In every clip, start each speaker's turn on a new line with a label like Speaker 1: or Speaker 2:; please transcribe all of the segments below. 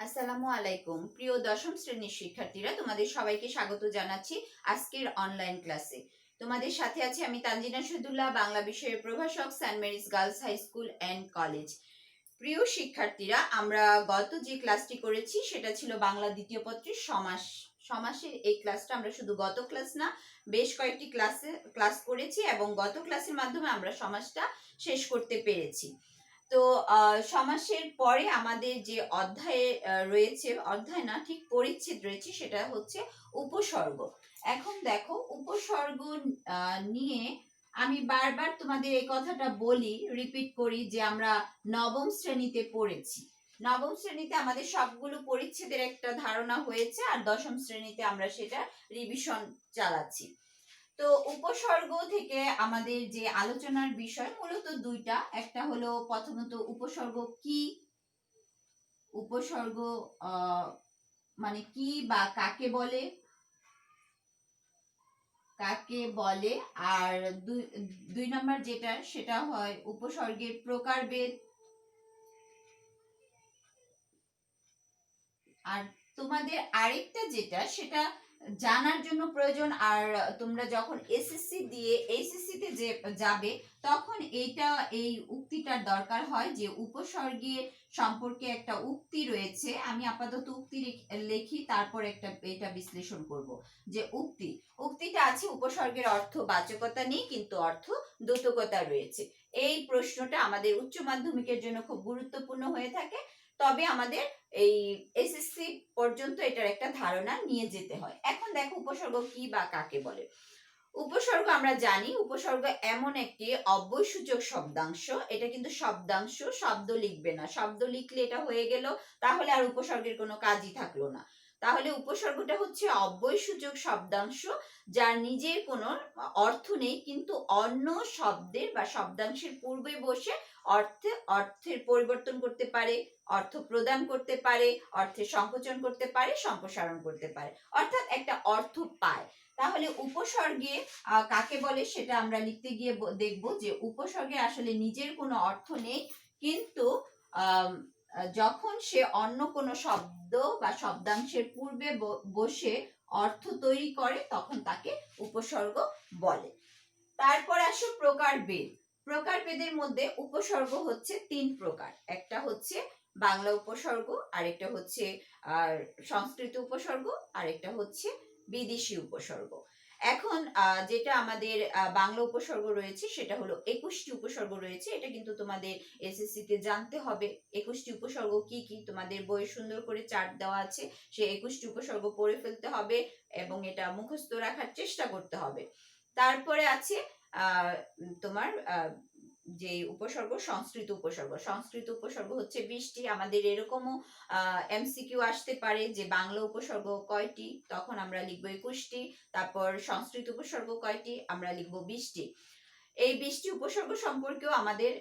Speaker 1: আসসালামু আলাইকুম প্রিয় দশম শ্রেণীর শিক্ষার্থীরা, তোমাদের সবাইকে স্বাগত জানাচ্ছি আজকের অনলাইন ক্লাসে। তোমাদের সাথে আছি আমি তানজিনা শহীদুল্লাহ, বাংলা বিষয়ের প্রভাষক, Saint Mary's girls high school and college. প্রিয় শিক্ষার্থীরা, আমরা গত যে ক্লাসটি করেছি সেটা ছিল বাংলা দ্বিতীয় পত্রের সমাসের এই ক্লাসটা আমরা শুধু গত ক্লাস না, বেশ কয়েকটি ক্লাস করেছি এবং গত ক্লাসের মাধ্যমে আমরা সমাসটা শেষ করতে পেরেছি। তো সমাসের পরে আমাদের যে অধ্যায়ে রয়েছে, অধ্যায় না ঠিক পরিচ্ছেদ রয়েছে, সেটা হচ্ছে উপসর্গ। এখন দেখো, উপসর্গ নিয়ে আমি বারবার তোমাদের এই কথাটা বলি, রিপিট করি যে আমরা নবম শ্রেণীতে পড়েছি। নবম শ্রেণীতে আমাদের সবগুলো পরিচ্ছেদের একটা ধারণা হয়েছে, আর দশম শ্রেণীতে আমরা সেটা রিভিশন চালাচ্ছি। তো উপসর্গ থেকে আমাদের যে আলোচনার বিষয় মূলত দুইটা, একটা হলো প্রথমত উপসর্গ কি, উপসর্গ মানে কি বা কাকে বলে, আর দুই নম্বর যেটা সেটা হয় উপসর্গের প্রকারভেদ। আর তোমাদের আরেকটা যেটা সেটা জানার জন্য প্রয়োজন, আর তোমরা যখন এসএসসি দিয়ে এইচএসসি তে যাবে তখন এই উক্তিটার দরকার হয় যে উপসর্গের সম্পর্কে একটা উক্তি রয়েছে। আমি আপাতত উক্তি লিখি, তারপর এটা বিশ্লেষণ করব। যে উক্তিটা আছে, উপসর্গের অর্থ বাচকতা নেই কিন্তু অর্থ দ্যোতকতা রয়েছে। এই প্রশ্নটা আমাদের উচ্চ মাধ্যমিকের জন্য খুব গুরুত্বপূর্ণ হয়ে থাকে, তবে আমাদের এই এসএসসি পর্যন্ত এটার একটা ধারণা নিয়ে যেতে হয়। এখন দেখো, উপসর্গ কি বা কাকে বলে। উপসর্গ আমরা জানি, উপসর্গ এমন একটি অব্যয়সূচক শব্দাংশ। এটা কিন্তু শব্দাংশ, শব্দ লিখবে না। শব্দ লিখলে এটা হয়ে গেল, তাহলে আর উপসর্গের কোনো কাজই থাকলো না। তাহলে উপসর্গটা হচ্ছে অব্যয়সূচক শব্দাংশ, যার নিজের কোনো অর্থ নেই, কিন্তু অন্য শব্দের বা শব্দাংশের পূর্বে বসে অর্থের পরিবর্তন করতে পারে, অর্থ প্রদান করতে পারে, অর্থের সংকোচন করতে পারে, সম্প্রসারণ করতে পারে, অর্থাৎ একটা অর্থ পায়। তাহলে উপসর্গে কাকে বলে সেটা আমরা লিখতে গিয়ে দেখব যে উপসর্গে আসলে নিজের কোনো অর্থ নেই, কিন্তু যখন সে অন্য কোনো শব্দ বা শব্দাংশের পূর্বে বসে অর্থ তৈরি করে তখন তাকে উপসর্গ বলে। তারপর আসো প্রকারভেদ। প্রকারভেদের মধ্যে উপসর্গ হচ্ছে তিন প্রকার। একটা হচ্ছে বাংলা উপসর্গ, আরেকটা হচ্ছে সংস্কৃত উপসর্গ, আরেকটা হচ্ছে বিদেশি উপসর্গ। এখন যেটা আমাদের বাংলা উপসর্গ রয়েছে সেটা হলো 21টি উপসর্গ রয়েছে। এটা কিন্তু তোমাদের এসএসসি তে জানতে হবে 21টি উপসর্গ কি কি। তোমাদের বইয়ে সুন্দর করে চার্ট দেওয়া আছে, সেই 21টি উপসর্গ পড়ে ফেলতে হবে এবং এটা মুখস্থ রাখার চেষ্টা করতে হবে। তারপরে আছে তোমার যে উপসর্গ, সংস্কৃত উপসর্গ। সংস্কৃত উপসর্গ হচ্ছে 20টি। আমাদের এরকমও এমসিকিউ আসতে পারে যে বাংলা উপসর্গ কয়টি, তখন আমরা লিখব 21টি। তারপর সংস্কৃত উপসর্গ কয়টি, আমরা লিখব 20টি। এই 20টি উপসর্গ সম্পর্কেও আমাদের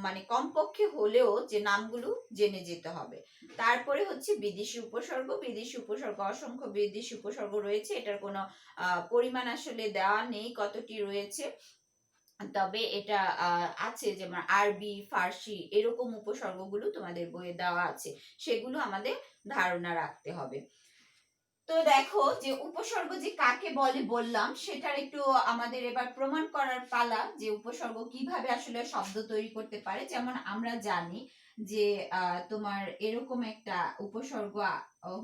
Speaker 1: মানে কমপক্ষে হলেও যে নামগুলো জেনে যেতে হবে। তারপরে হচ্ছে বিদেশি উপসর্গ। বিদেশি উপসর্গ অসংখ্য বিদেশি উপসর্গ রয়েছে, এটার কোনো পরিমাণ আসলে দেওয়া নেই কতটি রয়েছে, তবে এটা আছে, যেমন আরবি, ফার্সি, এরকম উপসর্গগুলো তোমাদের বইয়ে দেওয়া আছে, সেগুলো আমাদের ধারণা রাখতে হবে। তো দেখো, যে উপসর্গ যে কাকে বলে বললাম, সেটার একটু আমাদের এবার প্রমাণ করার পালা, যে উপসর্গ কিভাবে আসলে শব্দ তৈরি করতে পারে। যেমন আমরা জানি যে তোমার এরকম একটা উপসর্গ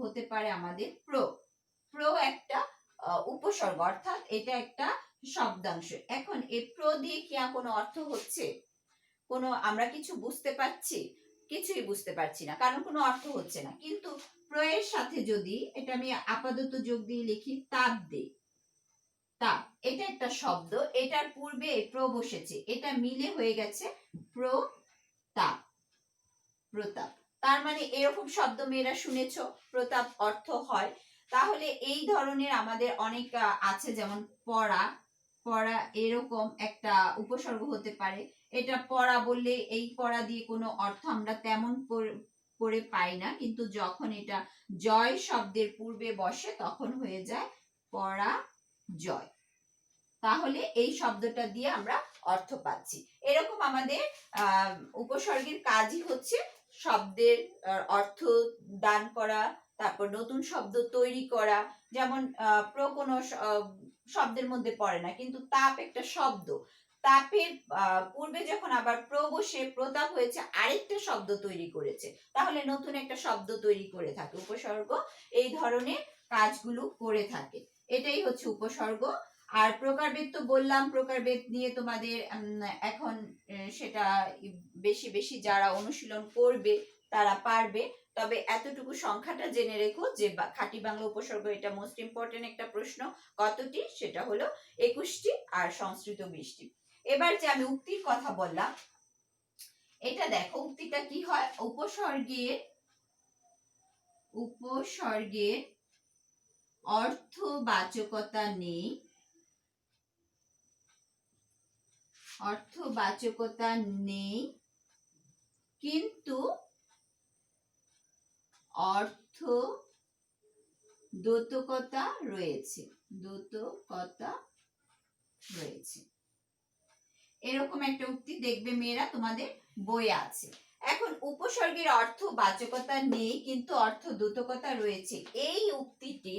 Speaker 1: হতে পারে আমাদের প্র একটা উপসর্গ, অর্থাৎ এটা একটা শব্দাংশ। এখন এই প্র দিয়ে কি কোনো অর্থ হচ্ছে, কোনো আমরা কিছু বুঝতে পারছি? কিছুই বুঝতে পারছি না, কারণ কোনো অর্থ হচ্ছে না। কিন্তু প্রয়ের সাথে যদি এটা আমি আপাতত যোগ দিয়ে লিখি তাপ দে, তাপ, এটা একটা শব্দ, এটার পূর্বে প্র বসেছে, এটা মিলে হয়ে গেছে প্রতাপ, প্রতাপ। তার মানে এরকম শব্দ মেয়েরা শুনেছো, প্রতাপ অর্থ হয়। তাহলে এই ধরনের আমাদের অনেক আছে, যেমন পড়া, পড়া এরকম একটা উপসর্গ হতে পারে। এটা পড়া বললে এই পড়া দিয়ে কোনো অর্থ আমরা তেমন করে পাই না, কিন্তু যখন এটা জয় শব্দের পূর্বে বসে তখন হয়ে যায় পড়া জয়। তাহলে এই শব্দটা দিয়ে আমরা অর্থ পাচ্ছি। এরকম আমাদের উপসর্গের কাজই হচ্ছে শব্দের অর্থ দান করা, তারপর নতুন শব্দ তৈরি করা। যেমন প্র কোনো শব্দের মধ্যে পড়ে না, কিন্তু তাপ একটা শব্দ, তাপের পূর্বে যখন আবার প্র বসে প্রতাপ হয়েছে, আরেকটা শব্দ তৈরি করেছে, তাহলে নতুন একটা শব্দ তৈরি করে থাকে। উপসর্গ এই ধরনের কাজগুলো করে থাকে, এটাই হচ্ছে উপসর্গ। আর প্রকারভেদ তো বললাম, প্রকারভেদ নিয়ে তোমাদের এখন সেটা বেশি বেশি যারা অনুশীলন করবে তারা পারবে। তবে এতটুকু সংখ্যাটা জেনে রেখো যে খাঁটি বাংলা উপসর্গ এটা মোস্ট ইম্পর্টেন্ট একটা প্রশ্ন। কতটি? সেটা হলো 21টি, আর সংস্কৃত 20টি। এবার যে আমি উক্তির কথা বললাম, এটা দেখো উক্তিটা কি হয়। উপসর্গের অর্থবাচকতা নেই, কিন্তু অর্থ দ্যোতকতা রয়েছে, এরকম একটা উক্তি দেখবে মেয়েরা তোমাদের বইয়ে আছে। এখন উপসর্গের অর্থবাচকতা নেই কিন্তু অর্থ দ্যোতকতা রয়েছে, এই উক্তিটি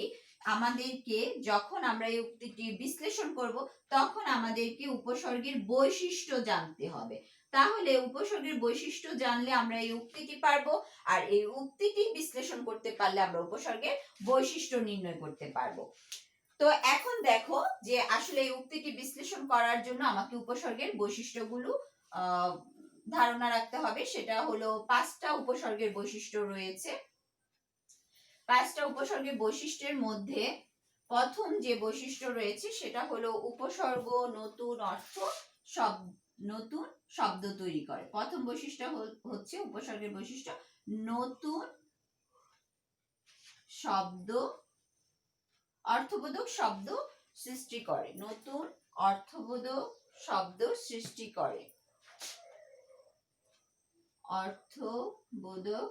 Speaker 1: আমাদেরকে, যখন আমরা এই উক্তিটি বিশ্লেষণ করব তখন আমাদেরকে উপসর্গের বৈশিষ্ট্য জানতে হবে। তাহলে উপসর্গের বৈশিষ্ট্য জানলে আমরা এই উক্তিটি পারবো, আর এই উক্তিটি বিশ্লেষণ করতে পারলে আমরা উপসর্গের বৈশিষ্ট্য নির্ণয় করতে পারবো। তো এখন দেখো যে আসলে এই উক্তিটি বিশ্লেষণ করার জন্য আমাকে উপসর্গের বৈশিষ্ট্যগুলো ধারণা রাখতে হবে। সেটা হলো 5টা উপসর্গের বৈশিষ্ট্য রয়েছে। 5টা উপসর্গের বৈশিষ্ট্যের মধ্যে প্রথম যে বৈশিষ্ট্য রয়েছে সেটা হলো উপসর্গ নতুন নতুন শব্দ তৈরি করে। প্রথম বৈশিষ্ট্য হচ্ছে উপসর্গের বৈশিষ্ট্য নতুন শব্দ, অর্থবোধক শব্দ সৃষ্টি করে, নতুন অর্থবোধক শব্দ সৃষ্টি করে, অর্থবোধক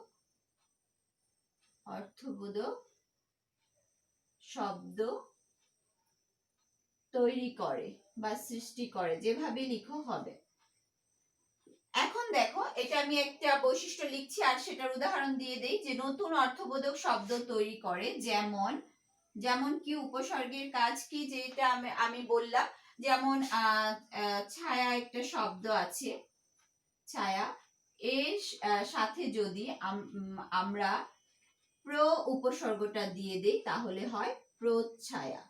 Speaker 1: শব্দ তৈরি করে বা সৃষ্টি করে, যেভাবে লিখো হবে। এখন দেখো এটা আমি একটা বৈশিষ্ট্য লিখছি আর সেটার উদাহরণ দিয়ে দেই যে নতুন অর্থবোধক শব্দ তৈরি করে, যেমন কি উপসর্গের কাজ কি, যেটা আমি বললাম। যেমন ছায়া একটা শব্দ আছে, ছায়া, এর সাথে যদি আমরা প্র উপসর্গটা দিয়ে দেই তাহলে হয় প্রচ্ছায়া।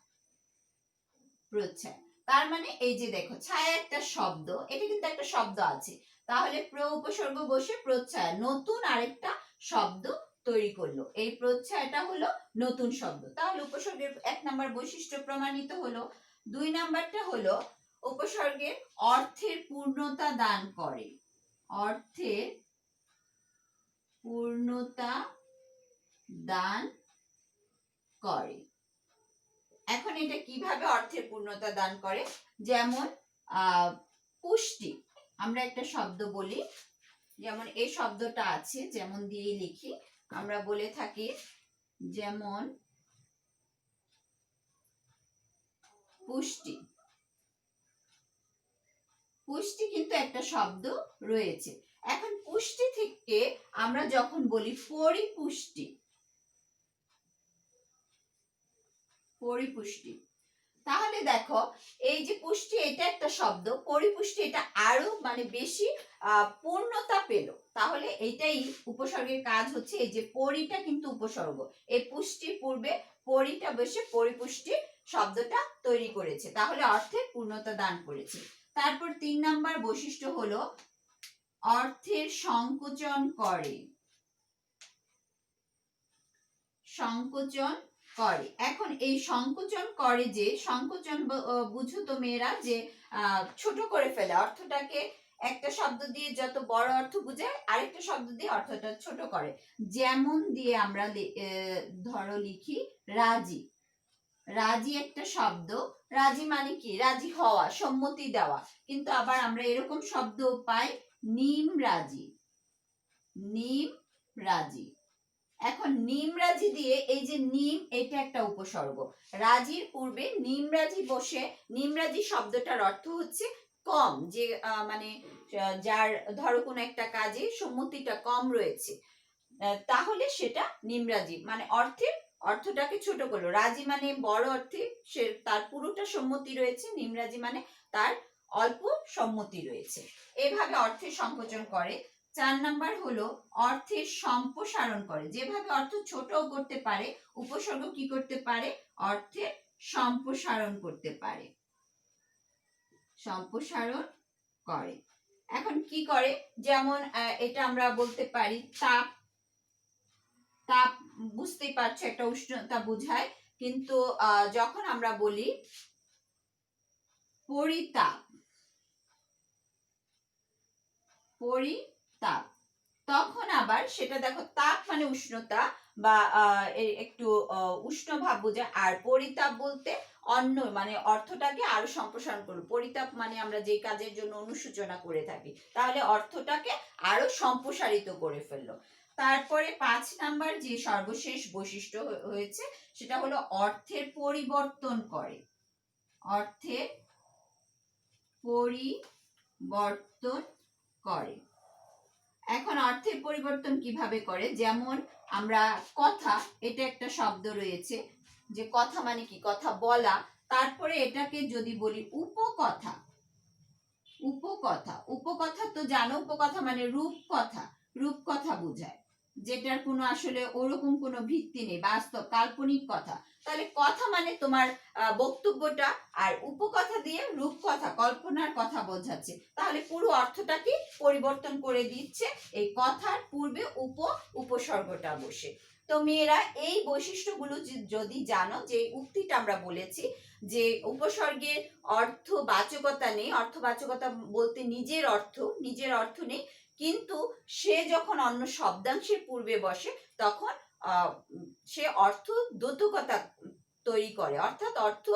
Speaker 1: তার মানে এই যে দেখো ছায়া একটা শব্দ, এটা কিন্তু একটা শব্দ আছে, তাহলে প্র উপসর্গ বসে প্রচ্ছায়া নতুন আরেকটা শব্দ তৈরি করলো, এই প্রচ্ছায়াটা হলো নতুন শব্দ। তাহলে উপসর্গের 1 নাম্বার বৈশিষ্ট্য প্রমাণিত হলো। 2 নাম্বারটা হলো উপসর্গের অর্থের পূর্ণতা দান করে, অর্থের পূর্ণতা দান করে। এখন এটা কিভাবে অর্থের পূর্ণতা দান করে? যেমন পুষ্টি, আমরা একটা শব্দ বলি, যেমন এই শব্দটা আছে, যেমন দিয়ে লিখি, আমরা বলে থাকি যেমন পুষ্টি, পুষ্টি কিন্তু একটা শব্দ রয়েছে। এখন পুষ্টি থেকে আমরা যখন বলি পরিপুষ্টি, তাহলে দেখো এই যে পুষ্টি এটা একটা শব্দ, পরিপুষ্টি এটা আরো মানে বেশি পূর্ণতা পেল। তাহলে এইটাই উপসর্গের কাজ হচ্ছে, এই যে পরিটা কিন্তু উপসর্গ, এই পুষ্টির পূর্বে পরিটা বসে পরিপুষ্টি শব্দটা তৈরি করেছে, তাহলে অর্থের পূর্ণতা দান করেছে। তারপর 3 নাম্বার বৈশিষ্ট্য হলো অর্থের সংকোচন করে, এখন এই সংকোচন করে, যে সংকোচন বুঝো তো মেয়েরা, যে ছোট করে ফেলে অর্থটাকে, একটা শব্দ দিয়ে যত বড় অর্থ বোঝায় আরেকটা শব্দ দিয়ে অর্থটা ছোট করে। যেমন দিয়ে আমরা ধরো লিখি রাজি, রাজি একটা শব্দ, রাজি মানে কি? রাজি হওয়া, সম্মতি দেওয়া। কিন্তু আবার আমরা এরকম শব্দ পাই নিম রাজি, এখন নিমরাজি দিয়ে, এই যে নিম এটা একটা উপসর্গ, রাজির পূর্বে নিমরাজি বসে, নিমরাজি শব্দটার অর্থ হচ্ছে কম, যে মানে যার ধরো কোনো একটা কাজে সম্মতিটা কম রয়েছে, তাহলে সেটা নিমরাজি, মানে অর্থটাকে ছোট করলো। রাজি মানে বড় অর্থে, সে তার পুরোটা সম্মতি রয়েছে, নিমরাজি মানে তার অল্প সম্মতি রয়েছে। এভাবে অর্থের সংকোচন করে। 4 নাম্বার হলো অর্থের সম্প্রসারণ করে। যেভাবে অর্থ ছোট করতে পারে, উপসর্গ কি করতে পারে? অর্থের সম্প্রসারণ করতে পারে, সম্প্রসারণ করে। এখন কি করে? যেমন এটা আমরা বলতে পারি তাপ। তাপ বুঝতেই পারছো একটা উষ্ণতা বোঝায়, কিন্তু যখন আমরা বলি পরিতাপ, পরিতাপ, তখন আবার সেটা দেখো তাপ মানে উষ্ণতা বা একটু উষ্ণ ভাব বোঝায়, আর পরিতাপ বলতে অন্য মানে অর্থটাকে আরো সম্প্রসারণ করলো। পরিতাপ মানে আমরা যে কাজের জন্য অনুসূচনা করে থাকি, তাহলে অর্থটাকে আরো সম্প্রসারিত করে ফেললো। তারপরে 5 নাম্বার যে সর্বশেষ বৈশিষ্ট্য হয়েছে সেটা হলো অর্থের পরিবর্তন করে। অর্থের পরিবর্তন করে। এখন অর্থের পরিবর্তন কিভাবে করে? যেমন আমরা কথা, এটা একটা শব্দ রয়েছে যে কথা মানে কি? কথা বলা। তারপরে এটাকে যদি বলি উপকথা, উপকথা, উপকথা তো জানো, উপকথা মানে রূপকথা, রূপকথা বোঝায়, যেটার কোনো আসলে ওরকম কোনো ভিত্তি নেই, বাস্তব কাল্পনিক কথা। তাহলে কথা মানে তোমার বক্তব্যটা, আর উপকথা দিয়ে রূপকথা কল্পনার কথা বোঝাচ্ছে, তাহলে পুরো অর্থটাকে পরিবর্তন করে দিচ্ছে এই কথার পূর্বে উপসর্গটা বসে। তো মেয়েরা এই বৈশিষ্ট্যগুলো যদি জানো, যে উক্তিটা আমরা বলেছি যে উপসর্গের অর্থবাচকতা নেই, অর্থবাচকতা বলতে নিজের অর্থ নেই, কিন্তু সে যখন অন্য শব্দাংশের পূর্বে বসে তখন সে অর্থ দ্যোতকতা তৈরি করে, অর্থাৎ অর্থ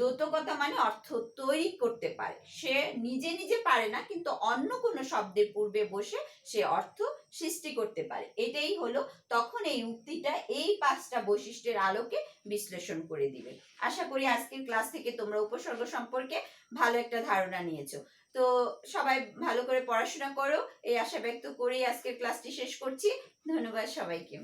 Speaker 1: দ্যোতকতা মানে অর্থ তৈরি করতে পারে। সে নিজে নিজে পারে না, কিন্তু অন্য কোনো শব্দের পূর্বে বসে সে অর্থ সৃষ্টি করতে পারে। এটাই হলো তখন এই উক্তিটা এই 5টা বৈশিষ্ট্যের আলোকে বিশ্লেষণ করে দিবে। আশা করি আজকের ক্লাস থেকে তোমরা উপসর্গ সম্পর্কে ভালো একটা ধারণা নিয়েছো। তো সবাই ভালো করে পড়াশোনা করো, এই আশা ব্যক্ত করেই আজকের ক্লাসটি শেষ করছি। ধন্যবাদ সবাইকে।